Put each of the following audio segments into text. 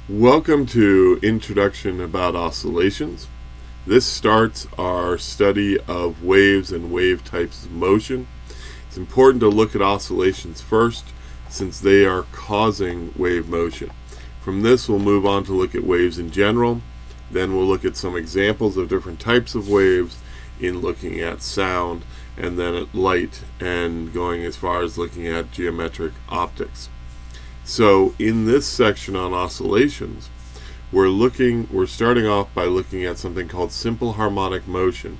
Welcome to Introduction about Oscillations. This starts our study of waves and wave types of motion. It's important to look at oscillations first since they are causing wave motion. From this we'll move on to look at waves in general. Then we'll look at some examples of different types of waves in looking at sound, and then at light, and going as far as looking at geometric optics. So in this section on oscillations, we're starting off by looking at something called simple harmonic motion.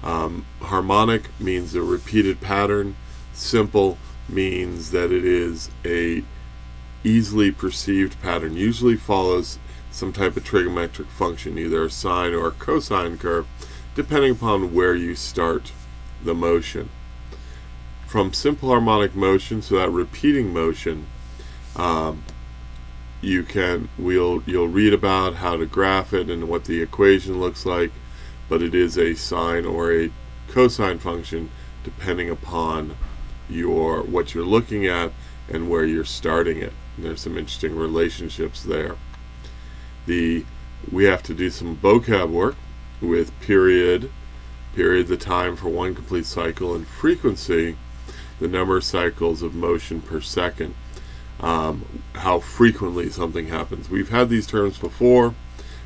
Harmonic means a repeated pattern. Simple means that it is a easily perceived pattern. Usually follows some type of trigonometric function, either a sine or a cosine curve, depending upon where you start the motion. From simple harmonic motion, so that repeating motion, you'll read about how to graph it and what the equation looks like, but it is a sine or a cosine function depending upon what you're looking at and where you're starting it. And there's some interesting relationships there. We have to do some vocab work with period, the time for one complete cycle, and frequency, the number of cycles of motion per second. How frequently something happens. We've had these terms before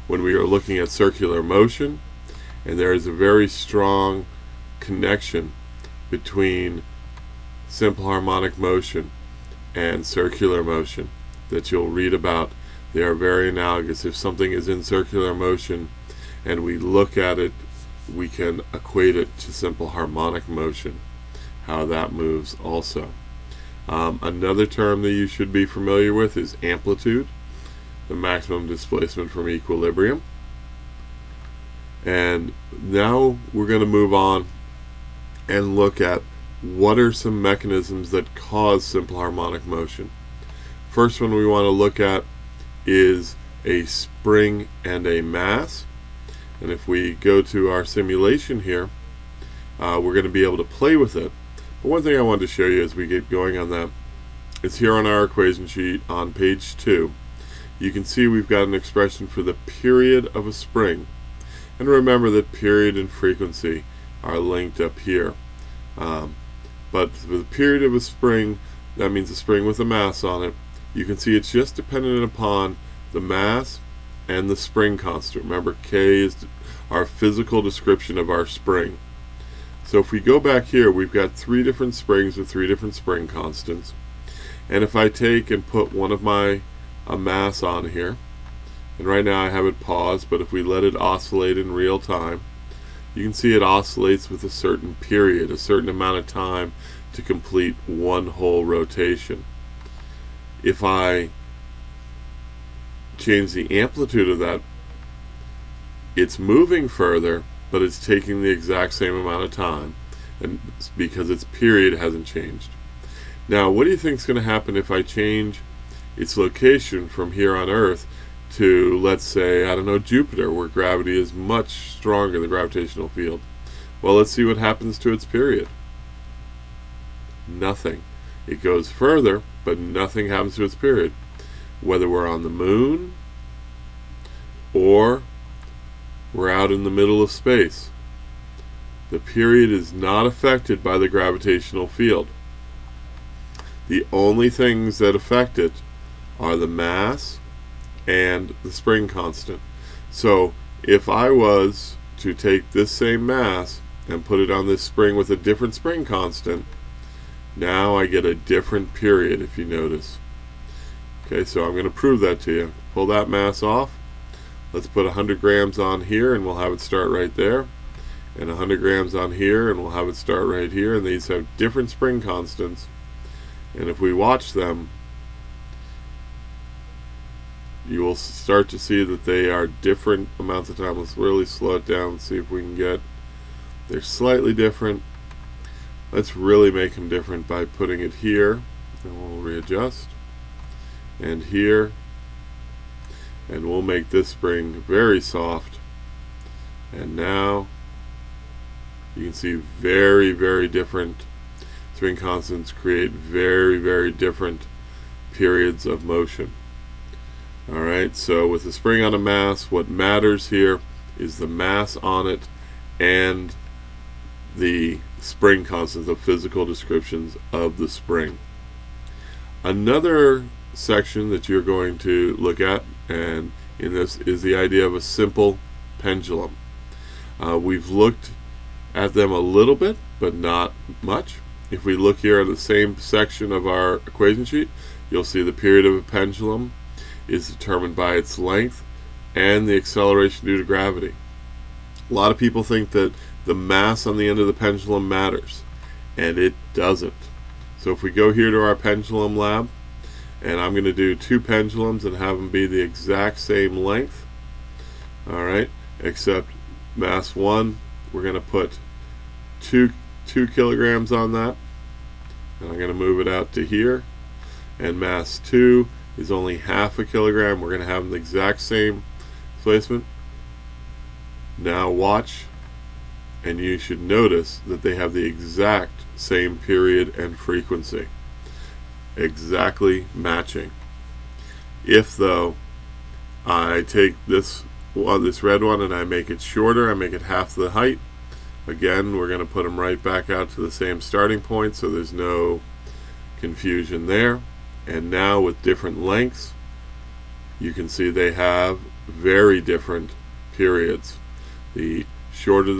when we are looking at circular motion, and there is a very strong connection between simple harmonic motion and circular motion that you'll read about. They are very analogous. If something is in circular motion and we look at it, we can equate it to simple harmonic motion, how that moves also. Another term that you should be familiar with is amplitude, the maximum displacement from equilibrium. And now we're going to move on and look at what are some mechanisms that cause simple harmonic motion. First one we want to look at is a spring and a mass. And if we go to our simulation here, we're going to be able to play with it. But one thing I wanted to show you as we get going on that is here on our equation sheet on page 2. You can see we've got an expression for the period of a spring. And remember that period and frequency are linked up here. But for the period of a spring, that means a spring with a mass on it. You can see it's just dependent upon the mass and the spring constant. Remember, K is our physical description of our spring. So if we go back here, we've got 3 different springs with 3 different spring constants. And if I take and put one of a mass on here, and right now I have it paused, but if we let it oscillate in real time, you can see it oscillates with a certain period, a certain amount of time to complete one whole rotation. If I change the amplitude of that, it's moving further, but it's taking the exact same amount of time, and because its period hasn't changed. Now, what do you think is going to happen if I change its location from here on Earth to, let's say, I don't know, Jupiter, where gravity is much stronger, the gravitational field? Well, let's see what happens to its period. Nothing. It goes further, but nothing happens to its period. Whether we're on the moon or we're out in the middle of space, the period is not affected by the gravitational field. The only things that affect it are the mass and the spring constant. So if I was to take this same mass and put it on this spring with a different spring constant, now I get a different period, if you notice. Okay, so I'm going to prove that to you. Pull that mass off. Let's put 100 grams on here and we'll have it start right there, and 100 grams on here and we'll have it start right here, and these have different spring constants. And if we watch them, you will start to see that they are different amounts of time. Let's really slow it down and see if we can get, they're slightly different. Let's really make them different by putting it here, and we'll readjust, and here, and we'll make this spring very soft. And now you can see very, very different spring constants create very, very different periods of motion. Alright, so with the spring on a mass, what matters here is the mass on it and the spring constant, the physical descriptions of the spring. Another section that you're going to look at, and in this, is the idea of a simple pendulum. We've looked at them a little bit, but not much. If we look here at the same section of our equation sheet, you'll see the period of a pendulum is determined by its length and the acceleration due to gravity. A lot of people think that the mass on the end of the pendulum matters, and it doesn't. So if we go here to our pendulum lab, and I'm going to do two pendulums and have them be the exact same length, alright, except mass 1, we're going to put 2 kilograms on that, and I'm going to move it out to here, and mass 2 is only half a kilogram. We're going to have them the exact same placement. Now watch, and you should notice that they have the exact same period and frequency, exactly matching. If though I take this red one and I make it shorter, I make it half the height, again we're going to put them right back out to the same starting point, so there's no confusion there. And now with different lengths, you can see they have very different periods. The shorter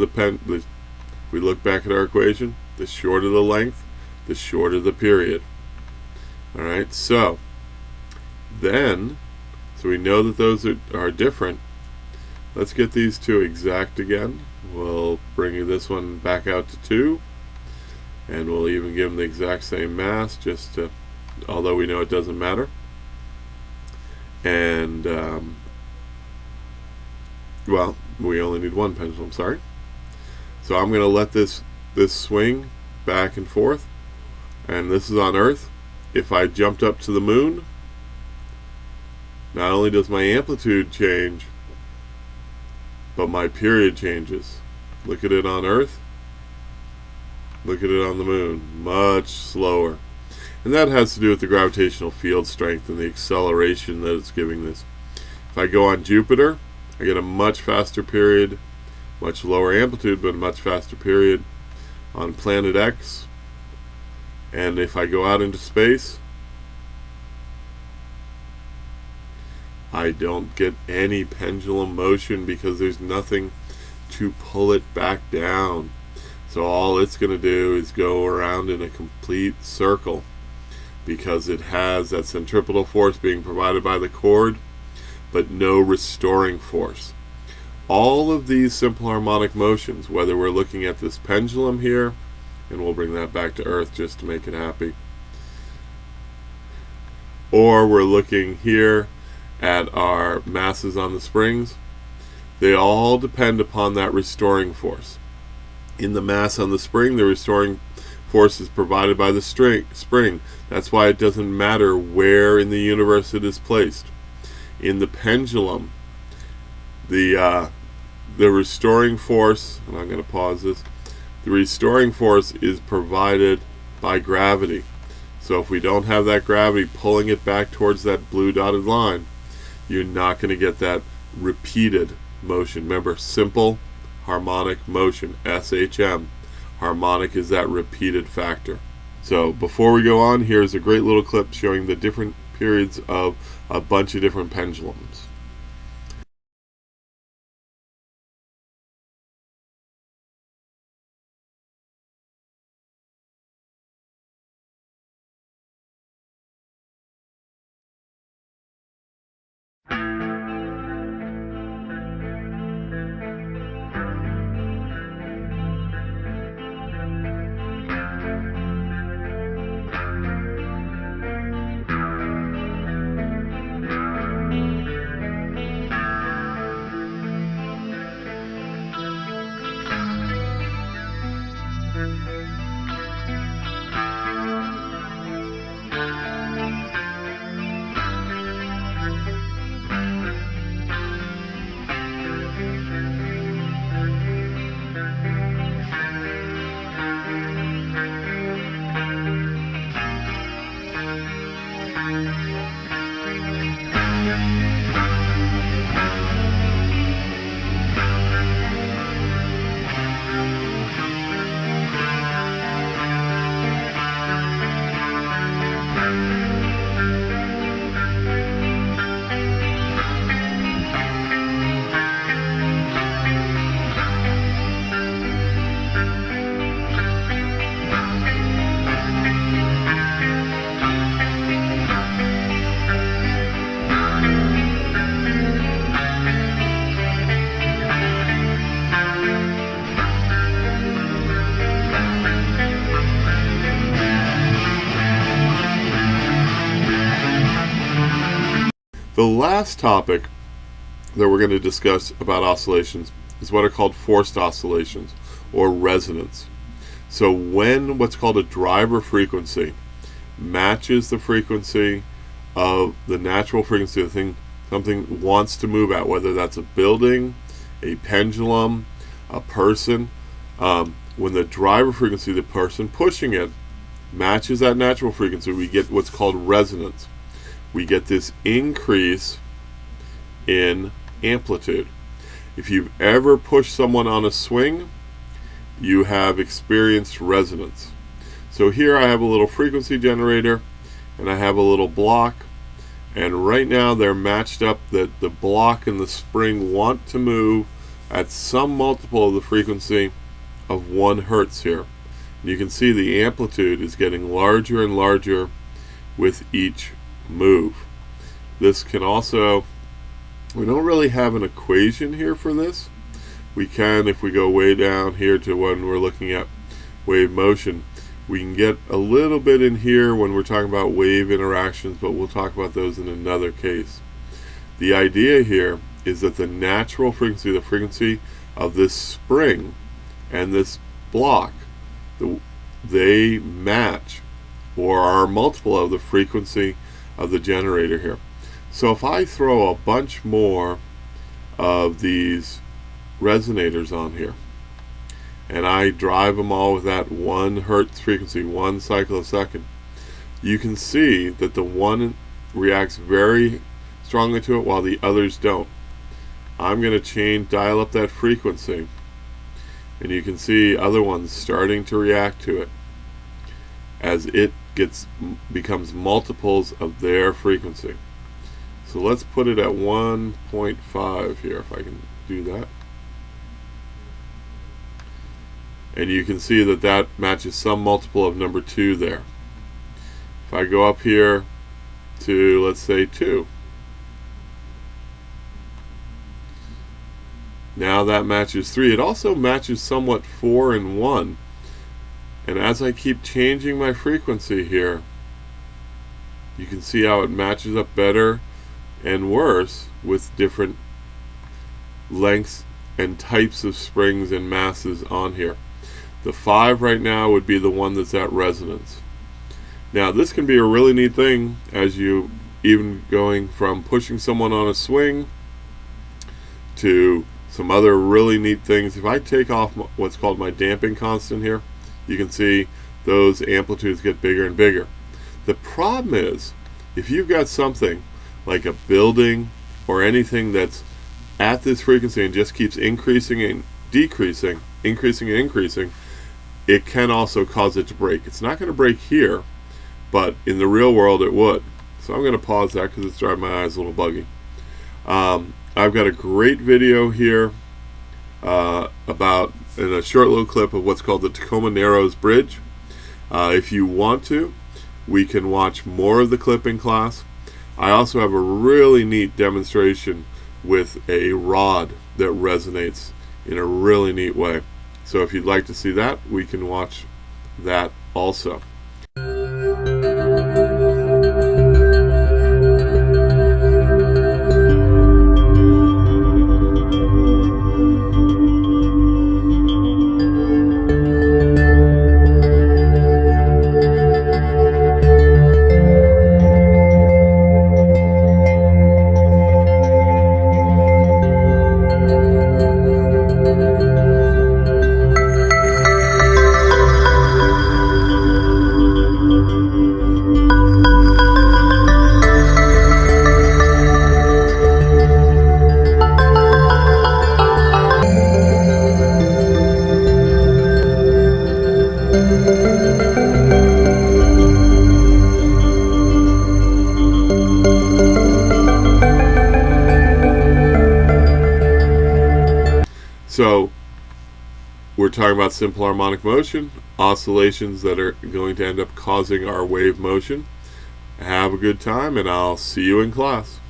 we look back at our equation, the shorter the length, the shorter the period. Alright, so we know that those are different. Let's get these two exact again. We'll bring this one back out to 2, and we'll even give them the exact same mass, just to, although we know it doesn't matter. And well, we only need one pendulum, sorry. So I'm going to let this swing back and forth, and this is on Earth. If I jumped up to the moon, not only does my amplitude change, but my period changes. Look at it on Earth, look at it on the moon, much slower. And that has to do with the gravitational field strength and the acceleration that it's giving this. If I go on Jupiter, I get a much faster period, much lower amplitude, but a much faster period. On planet X, and if I go out into space, I don't get any pendulum motion because there's nothing to pull it back down. So all it's going to do is go around in a complete circle, because it has that centripetal force being provided by the cord, but no restoring force. All of these simple harmonic motions, whether we're looking at this pendulum here, and we'll bring that back to Earth just to make it happy, or we're looking here at our masses on the springs, they all depend upon that restoring force. In the mass on the spring, the restoring force is provided by the spring. That's why it doesn't matter where in the universe it is placed. In the pendulum, the restoring force, and I'm going to pause this, the restoring force is provided by gravity. So if we don't have that gravity pulling it back towards that blue dotted line, you're not going to get that repeated motion. Remember, simple harmonic motion, SHM. Harmonic is that repeated factor. So before we go on, here's a great little clip showing the different periods of a bunch of different pendulums. The last topic that we're going to discuss about oscillations is what are called forced oscillations or resonance. So when what's called a driver frequency matches the frequency of the natural frequency of the thing something wants to move at, whether that's a building, a pendulum, a person, when the driver frequency, the person pushing it, matches that natural frequency, we get what's called resonance. We get this increase in amplitude. If you've ever pushed someone on a swing, you have experienced resonance. So here I have a little frequency generator and I have a little block, and right now they're matched up that the block and the spring want to move at some multiple of the frequency of 1 hertz here. And you can see the amplitude is getting larger and larger with each move. This can also, we don't really have an equation here for this. We can, if we go way down here to when we're looking at wave motion, we can get a little bit in here when we're talking about wave interactions, but we'll talk about those in another case. The idea here is that the natural frequency, the frequency of this spring and this block, they match or are a multiple of the frequency of the generator here. So if I throw a bunch more of these resonators on here and I drive them all with that 1 hertz frequency, 1 cycle a second, you can see that the one reacts very strongly to it while the others don't. I'm going to dial up that frequency, and you can see other ones starting to react to it as it becomes multiples of their frequency. So let's put it at 1.5 here, if I can do that. And you can see that that matches some multiple of number 2 there. If I go up here to, let's say, 2, now that matches 3. It also matches somewhat 4 and 1. And as I keep changing my frequency here, you can see how it matches up better and worse with different lengths and types of springs and masses on here. The 5 right now would be the one that's at resonance. Now this can be a really neat thing as you even going from pushing someone on a swing to some other really neat things. If I take off what's called my damping constant here, you can see those amplitudes get bigger and bigger. The problem is, if you've got something like a building or anything that's at this frequency and just keeps increasing and decreasing, increasing and increasing, it can also cause it to break. It's not going to break here, but in the real world it would. So I'm going to pause that because it's driving my eyes a little buggy. I've got a great video here about, in a short little clip, of what's called the Tacoma Narrows Bridge. If you want to, we can watch more of the clip in class. I also have a really neat demonstration with a rod that resonates in a really neat way. So if you'd like to see that, we can watch that also. So we're talking about simple harmonic motion, oscillations that are going to end up causing our wave motion. Have a good time, and I'll see you in class.